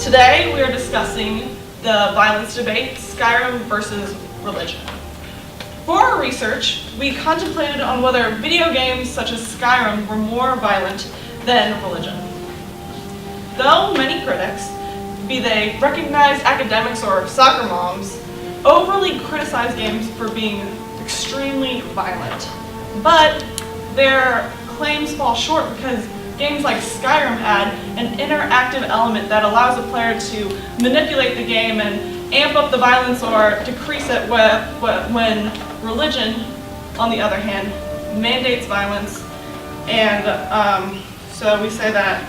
Today we are discussing the violence debate, Skyrim versus religion. For our research, we contemplated on whether video games such as Skyrim were more violent than religion. Though many critics, be they recognized academics or soccer moms, overly criticize games for being extremely violent. But their claims fall short because games like Skyrim add an interactive element that allows a player to manipulate the game and amp up the violence or decrease it when religion, on the other hand, mandates violence. And so we say that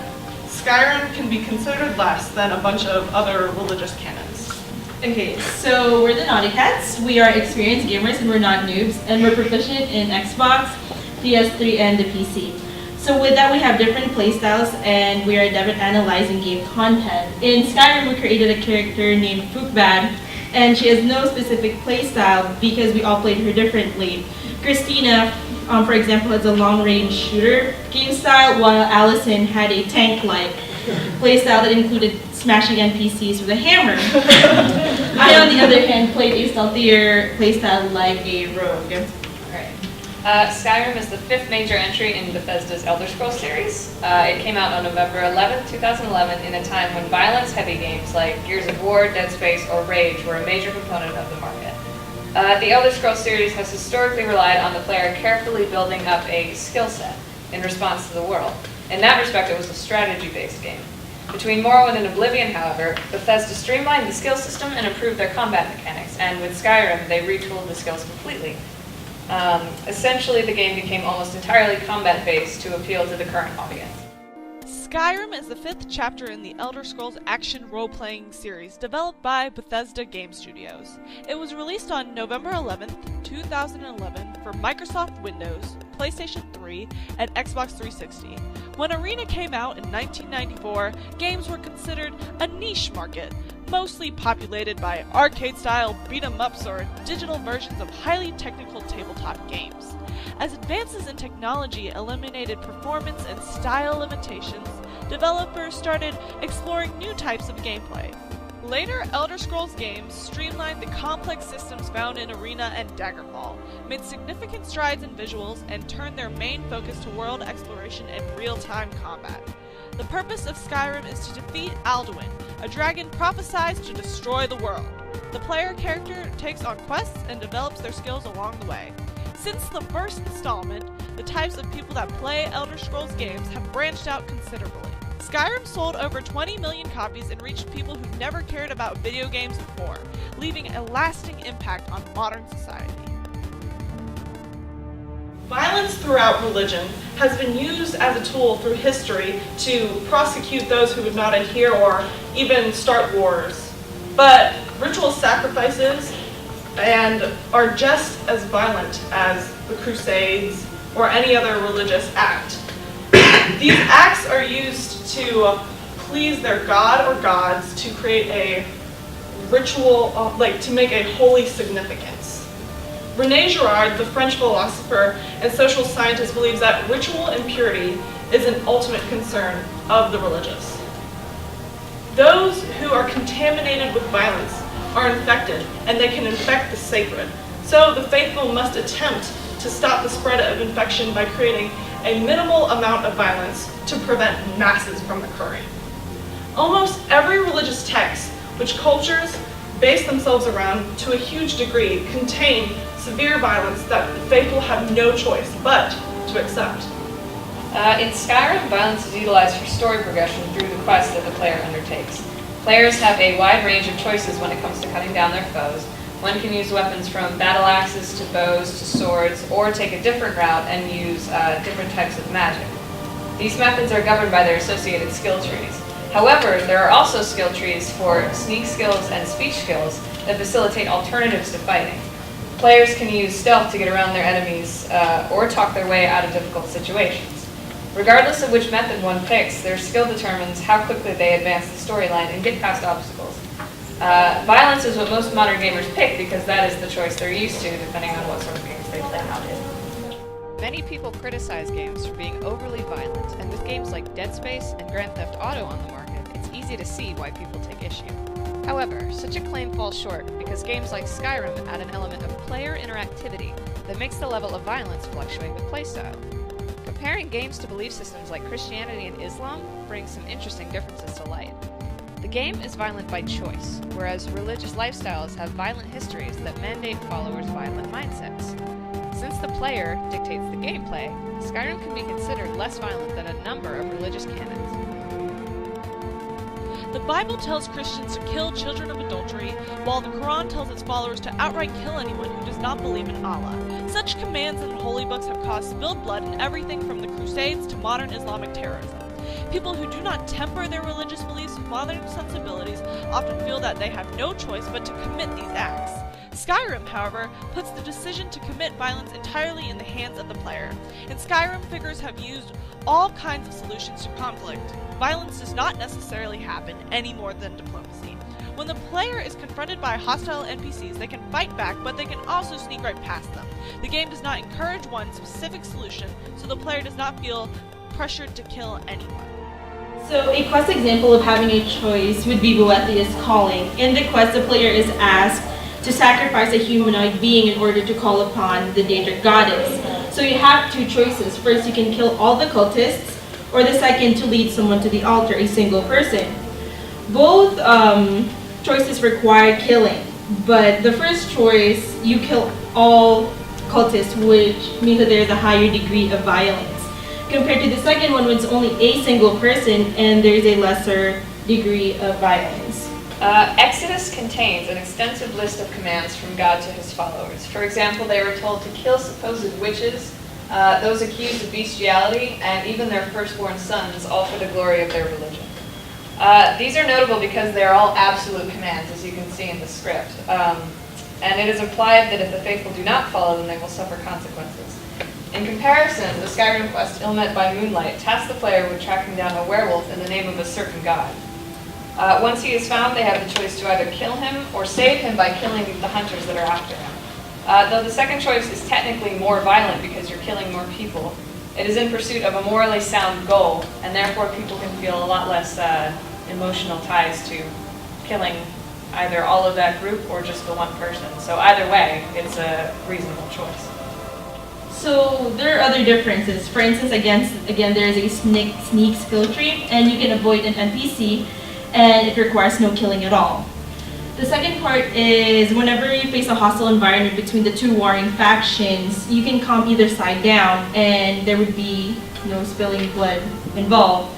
Skyrim can be considered less than a bunch of other religious canons. Okay, so we're the NaughtyCats. We are experienced gamers and we're not noobs, and we're proficient in Xbox, PS3, and the PC. So with that, we have different playstyles, and we are adept at analyzing game content. In Skyrim, we created a character named Fookbad, and she has no specific playstyle because we all played her differently. Christina, for example, has a long-range shooter game style, while Allison had a tank-like playstyle that included smashing NPCs with a hammer. I, on the other hand, played a stealthier playstyle like a rogue. Skyrim is the fifth major entry in Bethesda's Elder Scrolls series. It came out on November 11, 2011, in a time when violence-heavy games like Gears of War, Dead Space, or Rage were a major component of the market. The Elder Scrolls series has historically relied on the player carefully building up a skill set in response to the world. In that respect, it was a strategy-based game. Between Morrowind and Oblivion, however, Bethesda streamlined the skill system and improved their combat mechanics, and with Skyrim, they retooled the skills completely. Essentially, the game became almost entirely combat-based to appeal to the current audience. Skyrim is the fifth chapter in the Elder Scrolls action role-playing series developed by Bethesda Game Studios. It was released on November 11, 2011 for Microsoft Windows, PlayStation 3, and Xbox 360. When Arena came out in 1994, games were considered a niche market, mostly populated by arcade-style beat-em-ups or digital versions of highly technical tabletop games. As advances in technology eliminated performance and style limitations, developers started exploring new types of gameplay. Later Elder Scrolls games streamlined the complex systems found in Arena and Daggerfall, made significant strides in visuals, and turned their main focus to world exploration and real-time combat. The purpose of Skyrim is to defeat Alduin, a dragon prophesied to destroy the world. The player character takes on quests and develops their skills along the way. Since the first installment, the types of people that play Elder Scrolls games have branched out considerably. Skyrim sold over 20 million copies and reached people who never cared about video games before, leaving a lasting impact on modern society. Violence throughout religion has been used as a tool through history to prosecute those who would not adhere or even start wars. But ritual sacrifices are just as violent as the Crusades or any other religious act. These acts are used to please their god or gods, to create a ritual, to make a holy significance. René Girard, the French philosopher and social scientist, believes that ritual impurity is an ultimate concern of the religious. Those who are contaminated with violence are infected, and they can infect the sacred. So the faithful must attempt to stop the spread of infection by creating a minimal amount of violence to prevent masses from occurring. Almost every religious text which cultures base themselves around to a huge degree contain severe violence that the faithful have no choice but to accept. In Skyrim, violence is utilized for story progression through the quests that the player undertakes. Players have a wide range of choices when it comes to cutting down their foes. One can use weapons from battle axes to bows to swords, or take a different route and use different types of magic. These methods are governed by their associated skill trees. However, there are also skill trees for sneak skills and speech skills that facilitate alternatives to fighting. Players can use stealth to get around their enemies or talk their way out of difficult situations. Regardless of which method one picks, their skill determines how quickly they advance the storyline and get past obstacles. Violence is what most modern gamers pick because that is the choice they're used to, depending on what sort of games they play nowadays. Many people criticize games for being overly violent, and with games like Dead Space and Grand Theft Auto on the market, it's easy easy to see why people take issue. However, such a claim falls short because games like Skyrim add an element of player interactivity that makes the level of violence fluctuate with playstyle. Comparing games to belief systems like Christianity and Islam brings some interesting differences to light. The game is violent by choice, whereas religious lifestyles have violent histories that mandate followers' violent mindsets. Since the player dictates the gameplay, Skyrim can be considered less violent than a number of religious canons. The Bible tells Christians to kill children of adultery, while the Quran tells its followers to outright kill anyone who does not believe in Allah. Such commands in holy books have caused spilled blood in everything from the Crusades to modern Islamic terrorism. People who do not temper their religious beliefs with modern sensibilities often feel that they have no choice but to commit these acts. Skyrim, however, puts the decision to commit violence entirely in the hands of the player. In Skyrim, figures have used all kinds of solutions to conflict. Violence does not necessarily happen any more than diplomacy. When the player is confronted by hostile NPCs, they can fight back, but they can also sneak right past them. The game does not encourage one specific solution, so the player does not feel pressured to kill anyone. So a quest example of having a choice would be Boethius' Calling. In the quest, the player is asked to sacrifice a humanoid being in order to call upon the Daedric goddess. So you have two choices. First, you can kill all the cultists, or the second, to lead someone to the altar, a single person. Both choices require killing, but the first choice, you kill all cultists, which means that there's a higher degree of violence, compared to the second one, which is only a single person and there's a lesser degree of violence. Exodus contains an extensive list of commands from God to his followers. For example, they were told to kill supposed witches, those accused of bestiality, and even their firstborn sons, all for the glory of their religion. These are notable because they are all absolute commands, as you can see in the script. And it is implied that if the faithful do not follow them, they will suffer consequences. In comparison, the Skyrim quest Ill Met by Moonlight tasks the player with tracking down a werewolf in the name of a certain god. Once he is found, they have the choice to either kill him or save him by killing the hunters that are after him. Though the second choice is technically more violent because you're killing more people, it is in pursuit of a morally sound goal, and therefore people can feel a lot less emotional ties to killing either all of that group or just the one person. So either way, it's a reasonable choice. So there are other differences. For instance, again, there is a sneak skill tree, and you can avoid an NPC, and it requires no killing at all. The second part is whenever you face a hostile environment between the two warring factions, you can calm either side down, and there would be no spilling blood involved.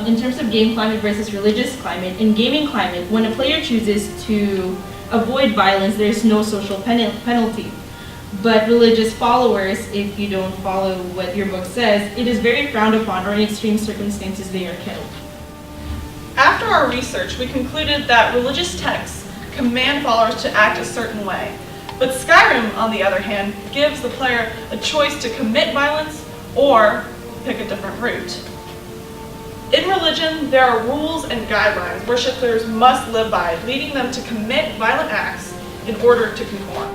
In terms of game climate versus religious climate, in gaming climate, when a player chooses to avoid violence, there is no social penalty. But religious followers, if you don't follow what your book says, it is very frowned upon, or in extreme circumstances they are killed. After our research, we concluded that religious texts command followers to act a certain way. But Skyrim, on the other hand, gives the player a choice to commit violence or pick a different route. In religion, there are rules and guidelines worshippers must live by, leading them to commit violent acts in order to conform.